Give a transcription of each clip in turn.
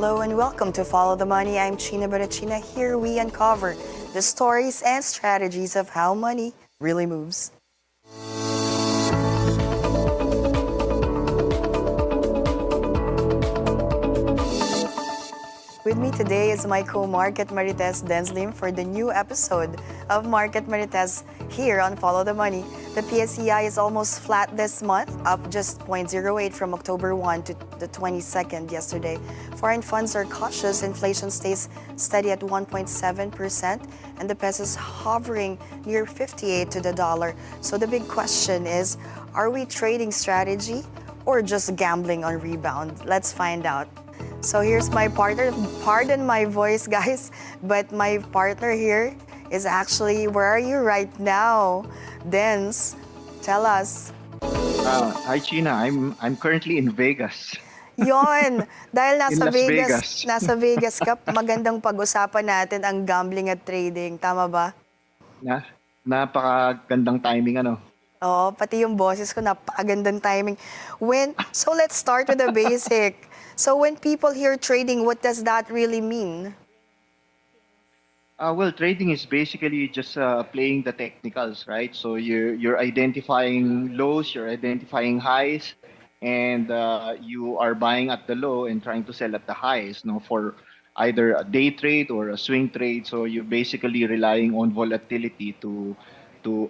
Hello and welcome to Follow the Money. I'm China Barachina. Here we uncover the stories and strategies of how money really moves. With me today is my co-market Marites, Dennis Lim, for the new episode of Market Marites here on Follow the Money. The PSEi is almost flat this month, up just 0.08 from October 1 to the 22nd yesterday. Foreign funds are cautious. Inflation stays steady at 1.7%, and the peso is hovering near 58 to the dollar. So the big question is, are we trading strategy or just gambling on rebound? Let's find out. So here's my partner. Pardon my voice, guys, but my partner here is actually, where are you right now? Dens, tell us. Hi China, I'm currently in Vegas. Yon, dahil In Las Vegas. nasa Vegas ka, magandang pag-usapan natin ang gambling at trading. Tama ba? Napakagandang timing ano. Oo, pati yung boses ko, napakagandang timing. So let's start with the basic. So when people hear trading, what does that really mean? Well, trading is basically just playing the technicals, right? So you're identifying lows, you're identifying highs, and you are buying at the low and trying to sell at the highs, no, for either a day trade or a swing trade. So you're basically relying on volatility to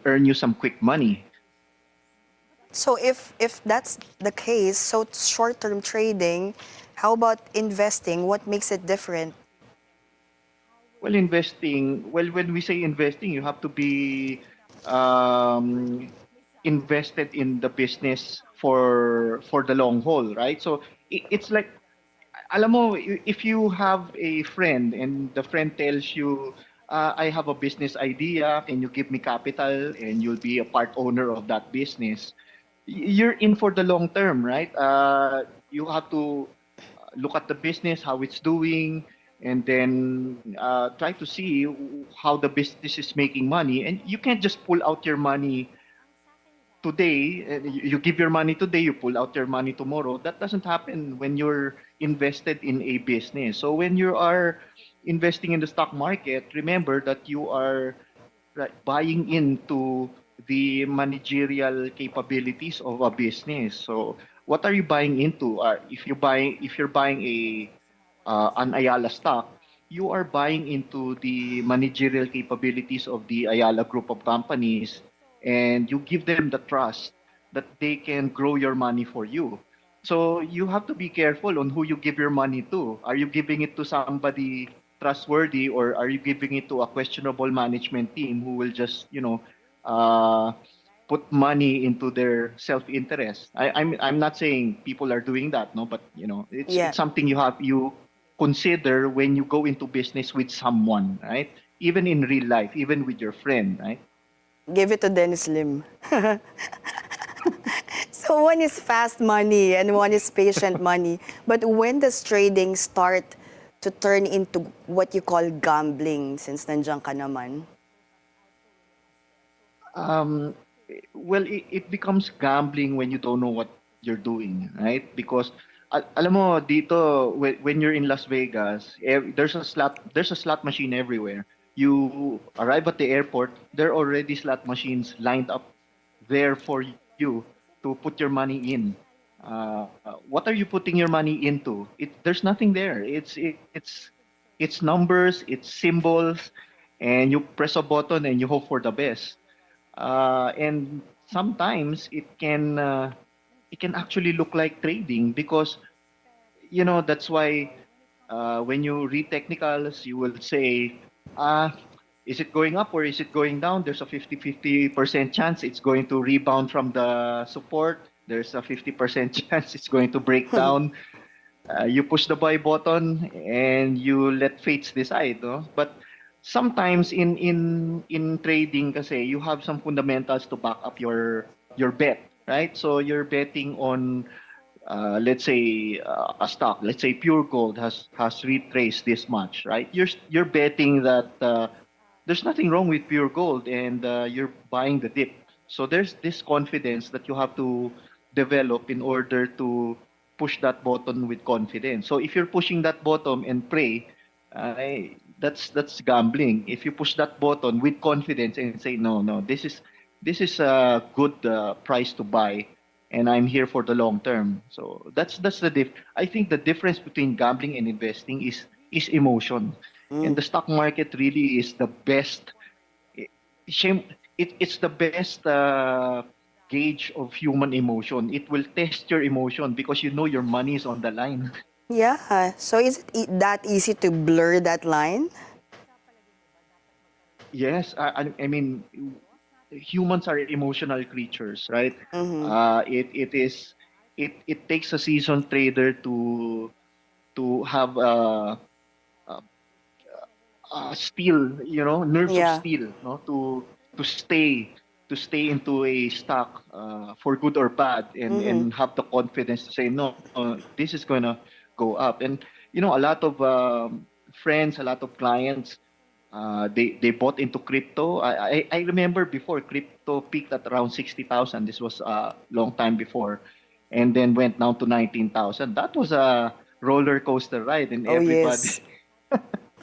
earn you some quick money. So if that's the case, so short-term trading, how about investing? What makes it different? Well, when we say investing, you have to be um, invested in the business for the long haul, right? So it's like, alam mo, if you have a friend and the friend tells you, I have a business idea, can you give me capital and you'll be a part owner of that business? You're in for the long term, right? You have to look at the business, how it's doing, and then try to see how the business is making money. And you can't just pull out your money today. You give your money today, you pull out your money tomorrow. That doesn't happen when you're invested in a business. So when you are investing in the stock market, remember that you are buying into the managerial capabilities of a business. So what are you buying into? If you're buying an Ayala stock, you are buying into the managerial capabilities of the Ayala group of companies, and you give them the trust that they can grow your money for you. So you have to be careful on who you give your money to. Are you giving it to somebody trustworthy, or are you giving it to a questionable management team who will just, uh, put money into their self-interest? I'm not saying people are doing that, no, but Yeah. it's something you consider when you go into business with someone, right? Even in real life, even with your friend, right? Give it to Dennis Lim. So one is fast money and one is patient money. But when does trading start to turn into what you call gambling, since nandiyan ka naman? Um, well, it becomes gambling when you don't know what you're doing, right? Because alam mo dito, when you're in Las Vegas, there's a slot machine everywhere. You arrive at the airport, there are already slot machines lined up there for you to put your money in. What are you putting your money into? There's nothing there. It's numbers, it's symbols, and you press a button and you hope for the best. And sometimes it can actually look like trading, because that's why when you read technicals, you will say, uh, is it going up or is it going down? There's a 50% chance it's going to rebound from the support. There's a 50% chance it's going to break down. You push the buy button and you let fates decide, no? But sometimes in trading kasi, you have some fundamentals to back up your bet, right? So you're betting on, let's say, a stock, let's say Pure Gold has retraced this much, right? You're betting that there's nothing wrong with Pure Gold, and you're buying the dip. So there's this confidence that you have to develop in order to push that button with confidence. So if you're pushing that button and pray, that's gambling. If you push that button with confidence and say, no, no, this is a good price to buy, and I'm here for the long term. So that's the I think the difference between gambling and investing is emotion, and the stock market really is the best. i- Shame, it's the best gauge of human emotion. It will test your emotion because you know your money is on the line. Yeah. So is it that easy to blur that line? Yes, I mean, humans are emotional creatures, right? Mm-hmm. It takes a seasoned trader to have steel, nerves of Yeah. steel, no, to stay to stay into a stock for good or bad, Mm-hmm. and have the confidence to say no, this is gonna go up. And a lot of friends, a lot of clients, they bought into crypto. I remember before crypto peaked at around 60,000. This was a long time before, and then went down to 19,000. That was a roller coaster ride, and Oh, everybody, yes.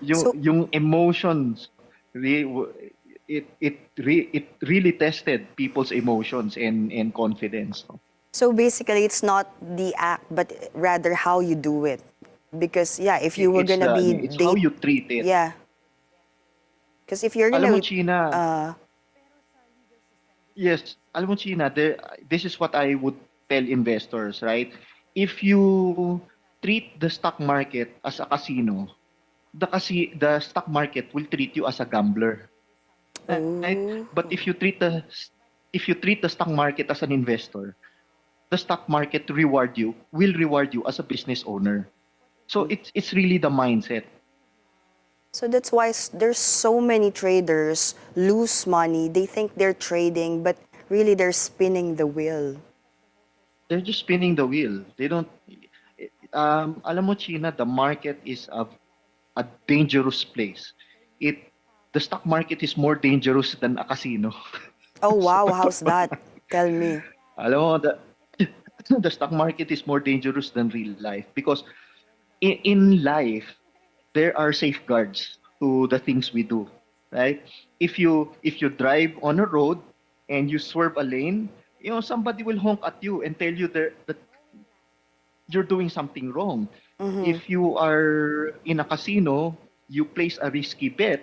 yung So, yung emotions, it really tested people's emotions and confidence. No? so basically, it's not the act, but rather how you do it. Because, yeah, if you were It's gonna the be it's how date, you treat it. yeah. Because if you're Alam mo, gonna, China, uh, yes, alam mo, China, this is what I would tell investors, right? If you treat the stock market as a casino, the stock market will treat you as a gambler, right? oh, But if you treat the stock market as an investor, the stock market will reward you as a business owner. So it's really the mindset. so that's why there's so many traders lose money. They think they're trading, but really they're spinning the wheel. They're just spinning the wheel. They don't. Alam mo, China, the market is a dangerous place. It the stock market is more dangerous than a casino. Oh, So, wow, how's that? Tell me. alam mo, the stock market is more dangerous than real life because in life there are safeguards to the things we do, right? If you drive on a road and you swerve a lane, somebody will honk at you and tell you that you're doing something wrong. Mm-hmm. If you are in a casino, you place a risky bet,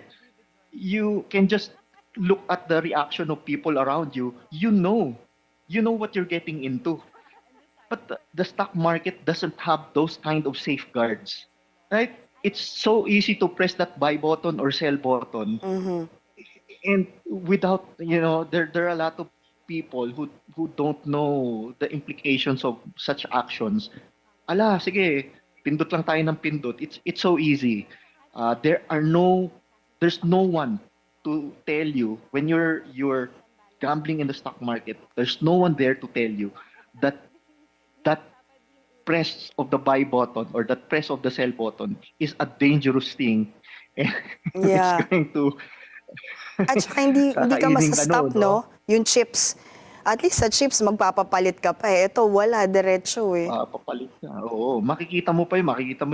you can just look at the reaction of people around you. You know what you're getting into. But the stock market doesn't have those kind of safeguards, right? It's so easy to press that buy button or sell button, Mm-hmm. and without, there are a lot of people who don't know the implications of such actions. Ala, sige, pindot lang tayo ng pindot. It's so easy. There's no one to tell you when you're gambling in the stock market. There's no one there to tell you that that press of the buy button or that press of the sell button is a dangerous thing. And it's Yeah. going to At saka hindi ka kakainin ka no, masastop, no? no? Yung chips. At least sa chips, magpapapalit ka pa eh. Ito, wala. Diretso eh. Papalit ka. Oo, makikita mo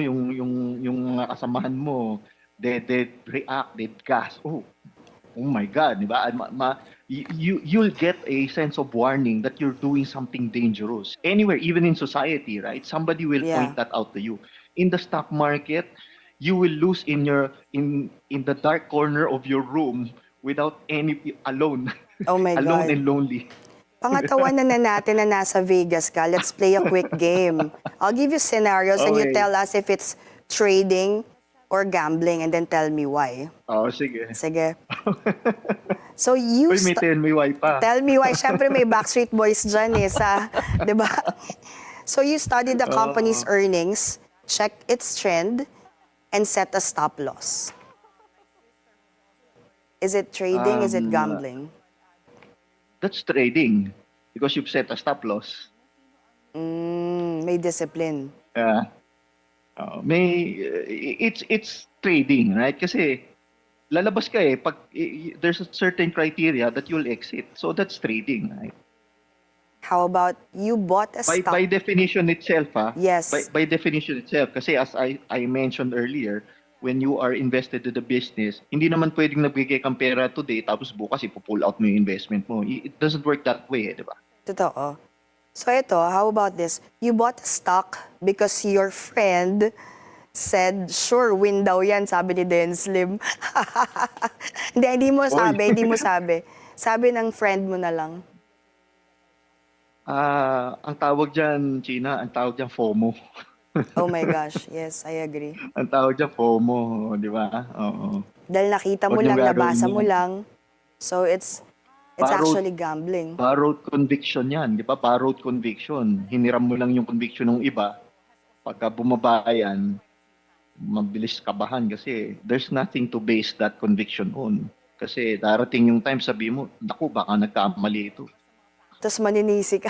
yung mga kasamahan mo, they react, they gasp. Oh my God, di ba? You'll get a sense of warning that you're doing something dangerous. Anywhere, even in society, right? Somebody will Yeah. point that out to you. In the stock market, you will lose in the dark corner of your room without any alone, Oh my alone God. and lonely. Pangatawanan na natin na nasa Vegas ka. Let's play a quick game. I'll give you scenarios and you Okay. tell us if it's trading or gambling and then tell me why. Oh, sige. Sige. So you Uy, may tell me why pa. tell me why. Siyempre may Backstreet Boys dyan eh sa, di ba? So you study the company's Oo. earnings, check its trend, and set a stop loss. Is it trading? Is it Um, gambling? that's trading because you've set a stop loss. May discipline. Yeah. It's trading, right? Kasi lalabas ka pag there's a certain criteria that you'll exit. So that's trading, right? How about you bought a stock? By definition itself, Yes. by definition itself, kasi as I mentioned earlier, when you are invested in the business, hindi naman pwedeng nagbigay kang pera today tapos bukas ipo-pull out mo yung investment mo. It doesn't work that way, di ba? Totoo. So ito, how about this? You bought a stock because your friend said, sure, win daw yan, sabi ni Dennis Lim. Hindi mo Oy. sabi, hindi mo sabi. Sabi ng friend mo na lang. Ang tawag diyan, China, ang tawag diyan FOMO. Oh my gosh, yes, I agree. Ang tawag diyan FOMO, di ba? Oo. Dahil nakita mo Huwag niyong lang, gagawin nabasa mo yan. lang. So it's Borrowed, actually gambling. borrowed conviction yan, di ba? Borrowed conviction. Hiniram mo lang yung conviction ng iba. Pagka bumaba yan, mabilis kabahan kasi there's nothing to base that conviction on. Kasi darating yung time sabi mo, naku, baka nagkamali ito. Tapos maninisi ka.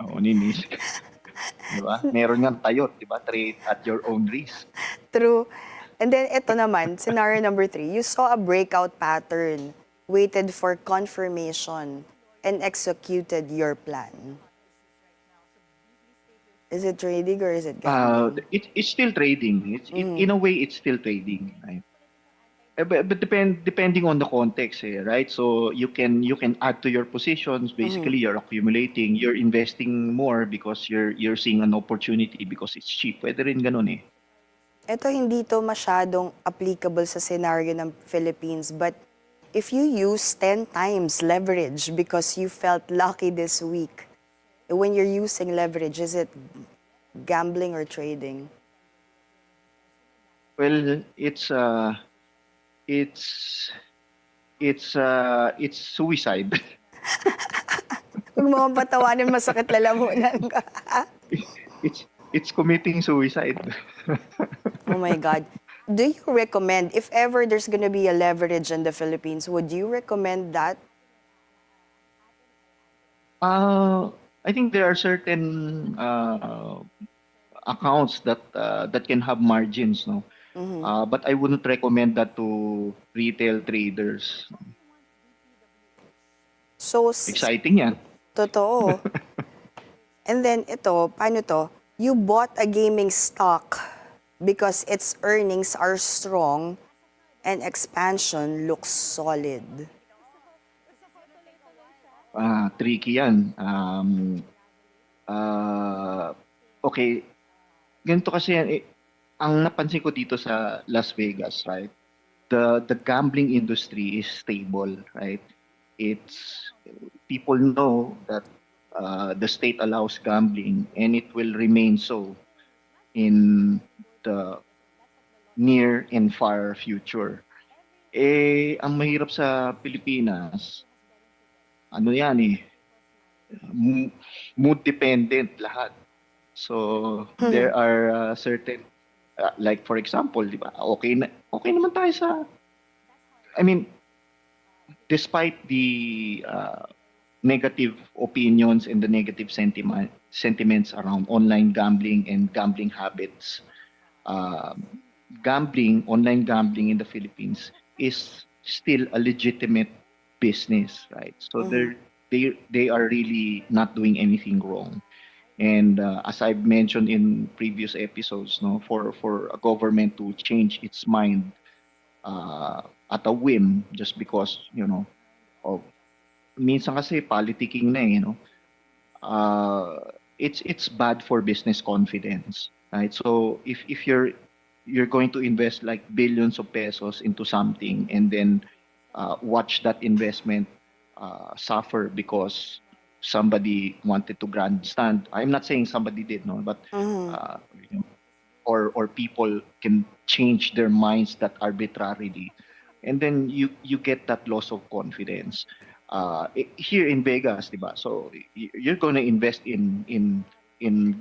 Oo, ninis. Di ba? Meron nga tayot, di ba? Trade at your own risk. True. And then ito naman, scenario number 3, you saw a breakout pattern, waited for confirmation, and executed your plan. Is it trading or is it gambling? It's still trading. In a way, it's still trading. Right? But depending on the context, right? So you can add to your positions. Basically, you're accumulating, you're investing more because you're seeing an opportunity because it's cheap. Pwede rin ganun eh. Ito hindi to masyadong applicable sa scenario ng Philippines, but if you use 10 times leverage because you felt lucky this week, when you're using leverage, is it gambling or trading? Well, it's suicide. Huwag mo kang patawanin, masakit lalamunan ka. It's committing suicide. Oh my God. Do you recommend, if ever there's gonna be a leverage in the Philippines, would you recommend that? I think there are certain accounts that can have margins, no. But I wouldn't recommend that to retail traders. So, Exciting yan. totoo. And then ito, paano to? You bought a gaming stock because its earnings are strong and expansion looks solid. Tricky yan. Okay, ganito kasi yan. Ang napansin ko dito sa Las Vegas, right? The gambling industry is stable, right? It's people know that the state allows gambling and it will remain so in the near and far future. Ang mahirap sa Pilipinas, ano yan mood dependent lahat. So there are certain like for example, di ba? Okay naman tayo sa I mean despite the negative opinions and the negative sentiments around online gambling and gambling habits, online gambling in the Philippines is still a legitimate business, right? So they are really not doing anything wrong. And as I've mentioned in previous episodes, no, for a government to change its mind at a whim just because of minsan kasi politicking na it's bad for business confidence, right? So if you're going to invest like billions of pesos into something and then watch that investment suffer because somebody wanted to grandstand. I'm not saying somebody did, no, but or people can change their minds that arbitrarily, and then you get that loss of confidence. Here in Vegas, diba? So you're going to invest in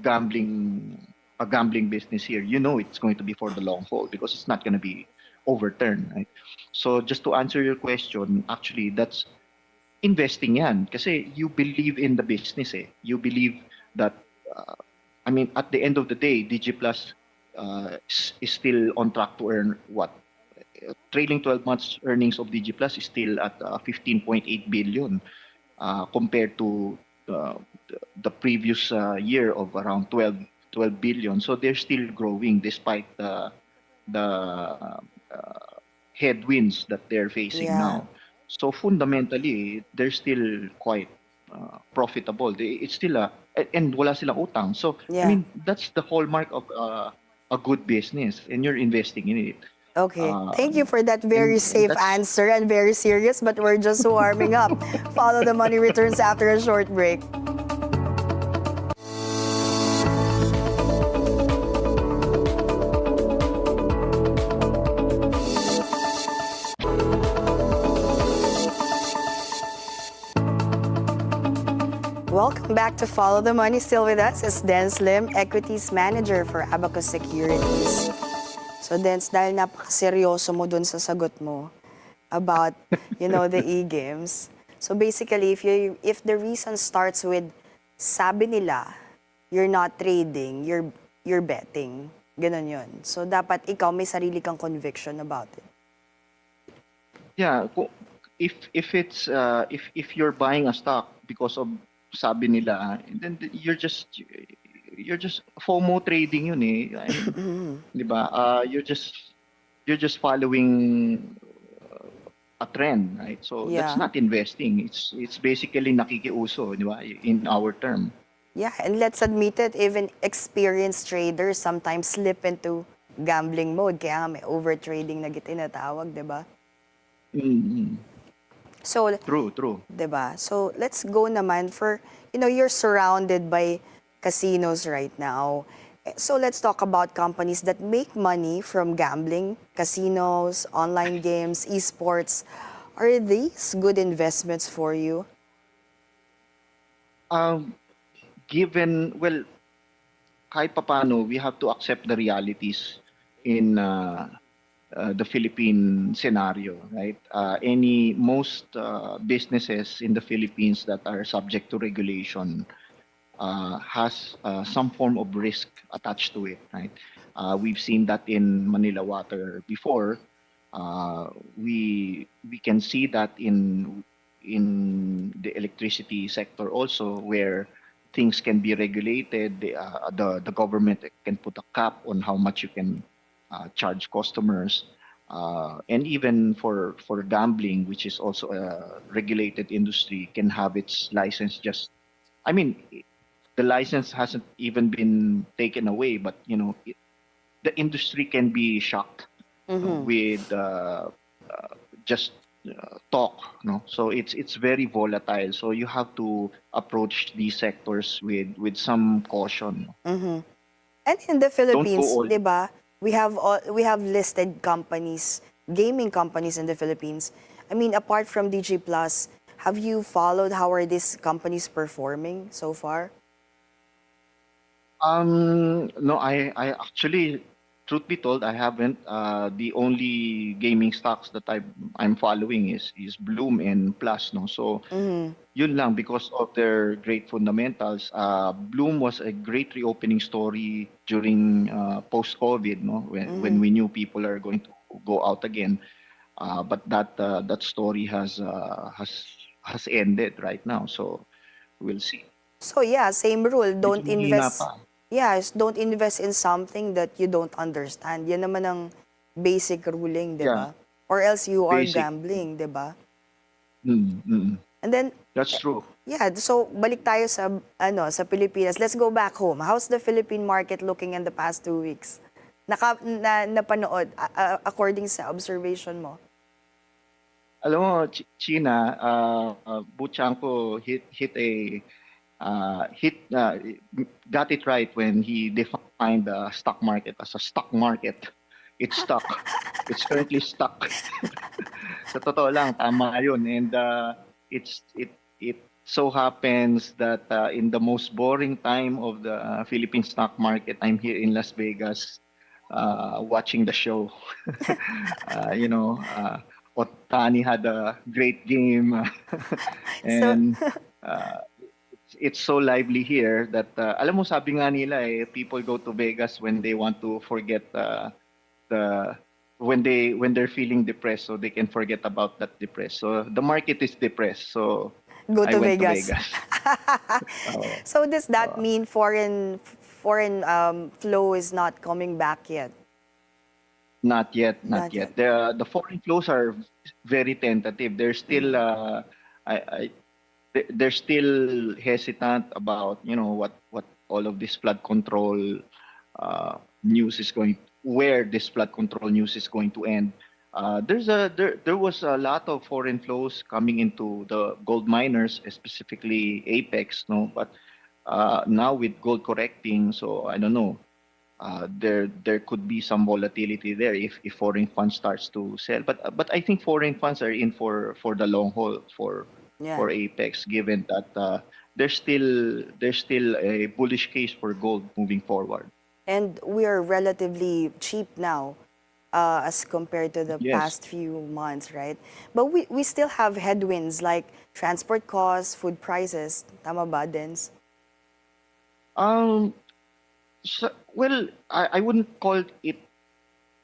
gambling, a gambling business here. You know it's going to be for the long haul because it's not going to be overturned, right? So just to answer your question, actually that's investing yan kasi you believe in the business You believe that I mean at the end of the day, DigiPlus is still on track to earn what? Trailing 12 months earnings of DigiPlus is still at 15.8 billion compared to the previous year of around 12 billion. So they're still growing despite the headwinds that they're facing Yeah. now. So fundamentally, they're still quite profitable. It's still and wala silang utang. So I Yeah. mean, that's the hallmark of a good business, and you're investing in it. Okay. Thank you Um, for that very and safe that's answer and very serious, but we're just warming up. Follow the Money returns after a short break. Welcome back to Follow the Money. Still with us is Dennis Lim, Equities Manager for Abacus Securities. So Dennis, dahil napakaseryoso mo dun sa sagot mo about, the e-games. So basically, if the reason starts with sabi nila, you're not trading, you're betting. Ganon yun. So dapat ikaw may sarili kang conviction about it. yeah. If you're buying a stock because of sabi nila, then you're just FOMO trading yun eh. I mean, 'di ba? You're just following a trend, right? So that's Yeah. not investing. It's basically nakikiuso, 'di ba? In our term. Yeah, and let's admit it, even experienced traders sometimes slip into gambling mode. Kaya nga may overtrading na tinatawag, di ba? Mm-hmm. So, True. di ba? So, let's go naman for, you're surrounded by casinos right now. So, let's talk about companies that make money from gambling, casinos, online games, esports. Are these good investments for you? Um, well, kahit papaano, we have to accept the realities in the Philippine scenario, right? Most businesses in the Philippines that are subject to regulation has some form of risk attached to it, right? We've seen that in Manila Water before. Uh, we can see that in the electricity sector also, where things can be regulated. The government can put a cap on how much you can charge customers. And even for gambling, which is also a regulated industry, can have its license just, I mean, the license hasn't even been taken away, but the industry can be shocked with just talk. No, so it's very volatile. So you have to approach these sectors with some caution. And in the Don't go Philippines, all. 'di ba? We have listed companies, gaming companies in the Philippines. I mean, apart from DG Plus, have you followed how are these companies performing so far? No, I actually, truth be told, I haven't. The only gaming stocks that I'm following is Bloom and Plus, no. So yun lang, because of their great fundamentals. Bloom was a great reopening story during post-COVID, no, when we knew people are going to go out again. But that story has ended right now. So we'll see. So yeah, same rule, Medyo don't mahina invest. pa. Yes, don't invest in something that you don't understand. Yan naman ang basic ruling, 'di Yeah, ba? Or else you are basic. gambling, 'di ba? Mm, mm. And then That's true. yeah, so balik tayo sa sa Pilipinas. Let's go back home. How's the Philippine market looking in the past 2 weeks? Napanood according sa observation mo. Alam mo, China, Buchanko hit got it right when he defined the stock market as a stock market. It's stuck. It's currently stuck. Sa totoo lang, tama yun. And it so happens that in the most boring time of the Philippine stock market, I'm here in Las Vegas watching the show. You know, Otani had a great game, So and uh, it's so lively here that alam mo, sabi nga nila people go to Vegas when they want to forget the when they're feeling depressed, so they can forget about that depressed. So the market is depressed. So Go I to went to Vegas. Vegas. Oh, So does that uh, mean foreign flow is not coming back yet? not yet, not Not yet. yet. The foreign flows are very tentative. They're still I they're still hesitant about what all of this flood control news is going, where this flood control news is going to end. There was a lot of foreign flows coming into the gold miners, specifically Apex, no, but now with gold correcting, so I don't know. There could be some volatility there if foreign funds starts to sell. But I think foreign funds are in for the long haul Yeah. for Apex, given that there's still a bullish case for gold moving forward. And we are relatively cheap now as compared to the Yes. past few months, right? But we still have headwinds like transport costs, food prices. Tama ba, Dens? Um. Well, I wouldn't call it.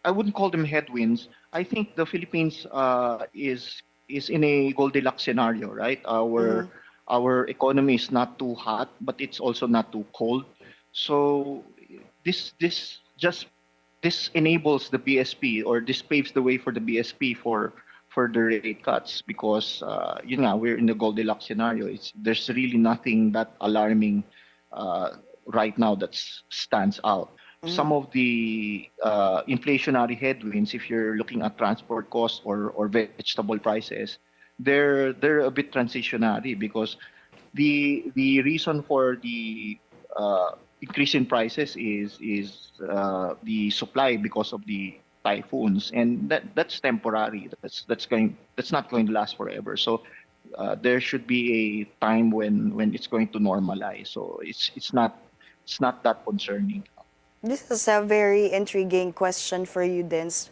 I wouldn't call them headwinds. I think the Philippines is in a Goldilocks scenario, right? Mm-hmm. Our economy is not too hot, but it's also not too cold. So this just this enables the BSP, or this paves the way for the BSP for the rate cuts, because we're in the Goldilocks scenario. There's really nothing that alarming uh, right now that stands out. Mm-hmm. Some of the inflationary headwinds, if you're looking at transport costs or vegetable prices, they're a bit transitionary, because the reason for the increase in prices is the supply because of the typhoons, and that's temporary. That's not going to last forever. So there should be a time when it's going to normalize. So it's not that concerning. This is a very intriguing question for you, Dens.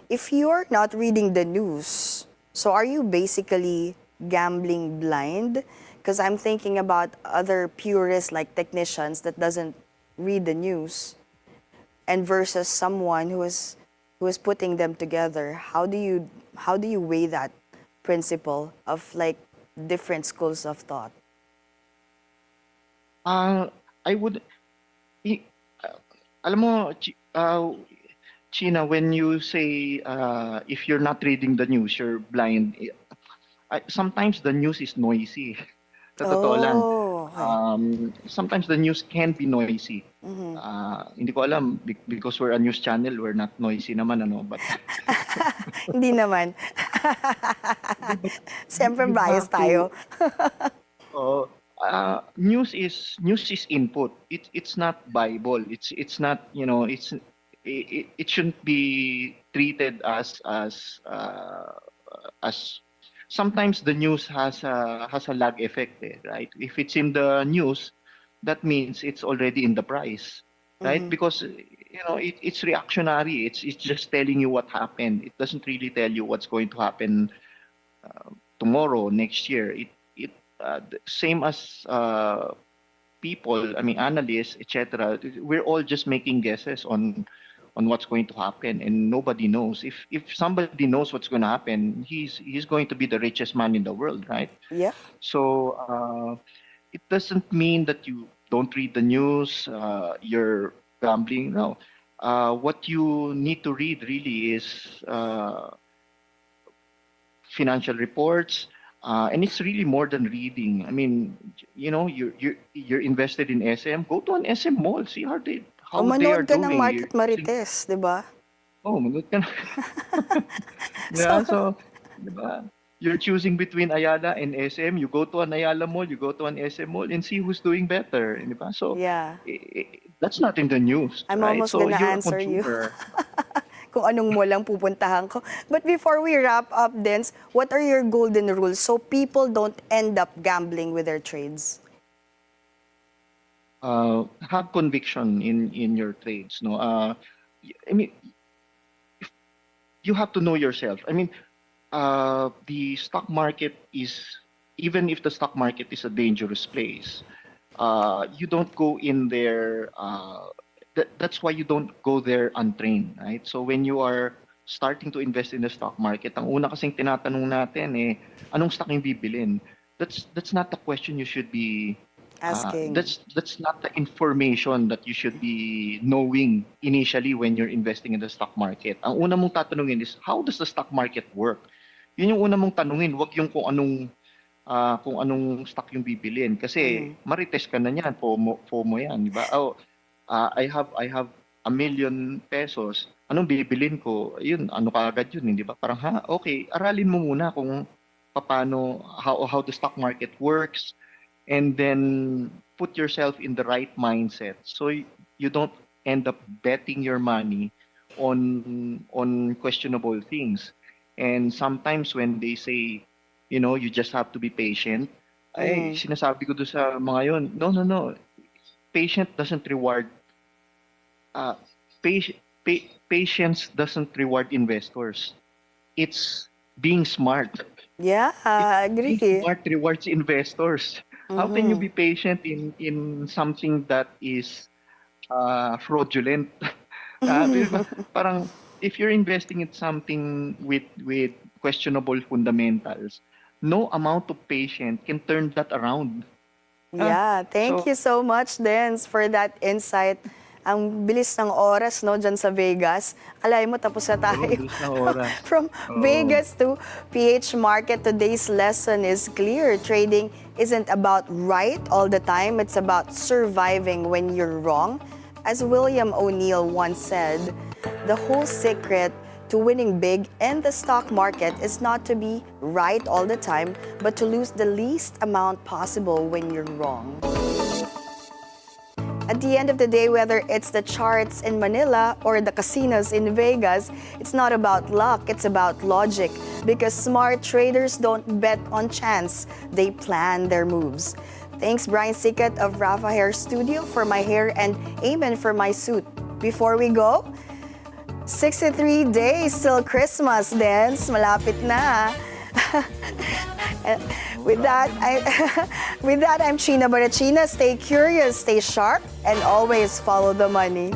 If you're not reading the news, so are you basically gambling blind? Because I'm thinking about other purists like technicians that doesn't read the news, and versus someone who is putting them together. How do you weigh that principle of like different schools of thought? Uh, I would, i- alam mo, China, when you say if you're not reading the news, you're blind. Sometimes the news is noisy. Sa totoo lang. Oh, okay. Sometimes the news can be noisy. Mm-hmm. Hindi ko alam, because we're a news channel, we're not noisy naman, ano, but Hindi naman. yeah, but Siyempre you bias have to. tayo. Oh, news is input. It's not Bible. It's not, it shouldn't be treated as sometimes the news has a lag effect, right? If it's in the news, that means it's already in the price, right? Mm-hmm. Because it's reactionary. It's just telling you what happened. It doesn't really tell you what's going to happen tomorrow, next year. Same as people, I mean analysts, etc. We're all just making guesses on what's going to happen, and nobody knows. If somebody knows what's going to happen, he's going to be the richest man in the world, right? Yeah. So it doesn't mean that you don't read the news, you're gambling. No. What you need to read really is financial reports, and it's really more than reading. I mean, you're invested in SM. Go to an SM mall, see how they O how they manood are ka ng doing. You're Market choosing. Marites, di ba? Oh, magod ka na. So, Yeah, so, di ba? You're choosing between Ayala and SM. You go to an Ayala mall, you go to an SM mall, and see who's doing better, di ba? So, yeah. that's not in the news, I'm right? almost So gonna you're a answer you consumer. kung anong mall lang pupuntahan ko. But before we wrap up, Dens, what are your golden rules so people don't end up gambling with their trades? Have conviction in your trades. No, I mean, you have to know yourself. I mean, the stock market is, even if the stock market is a dangerous place, you don't go in there. That's why you don't go there untrained, right? So when you are starting to invest in the stock market, ang una kasing tinatanong natin, anong stock yung bibilin? that's not the question you should be Asking. that's not the information that you should be knowing initially when you're investing in the stock market. Ang una mong tatanungin is, how does the stock market work? Yun yung una mong tanungin, wag yung kung anong stock yung bibilin. Kasi Mhm. marites ka na niyan, FOMO yan, di ba? Oh, I have ₱1,000,000. Anong bibilin ko? Yun, ano kaagad yun, hindi ba? Parang, okay, aralin mo muna kung paano, how the stock market works, and then put yourself in the right mindset so you don't end up betting your money on questionable things. And sometimes when they say, you just have to be patient, ay Mhm. sinasabi ko doon sa mga yon, no, no, no. Patient doesn't reward uh, patience doesn't reward investors. It's being smart. Yeah, It I Being agree. smart rewards investors. How can you Mhm. be patient in something that is fraudulent? Di ba? Parang if you're investing in something with questionable fundamentals, no amount of patience can turn that around. Ah, Yeah, thank so you so much, Dens, for that insight. Ang bilis ng oras, no, dyan sa Vegas. Akalain mo, tapos na oo, tayo. bilis ng oras. From Oo. Vegas to PH Market, today's lesson is clear. Trading isn't about right all the time. It's about surviving when you're wrong. As William O'Neill once said, the whole secret to winning big in the stock market is not to be right all the time, but to lose the least amount possible when you're wrong. At the end of the day, whether it's the charts in Manila or the casinos in Vegas, it's not about luck, it's about logic. Because smart traders don't bet on chance, they plan their moves. Thanks, Brian Sikat of Rafa Hair Studio for my hair and Eamon for my suit. Before we go, 63 days till Christmas, Dance. Malapit na. With that, with that, I'm China Barachina. Stay curious, stay sharp, and always follow the money.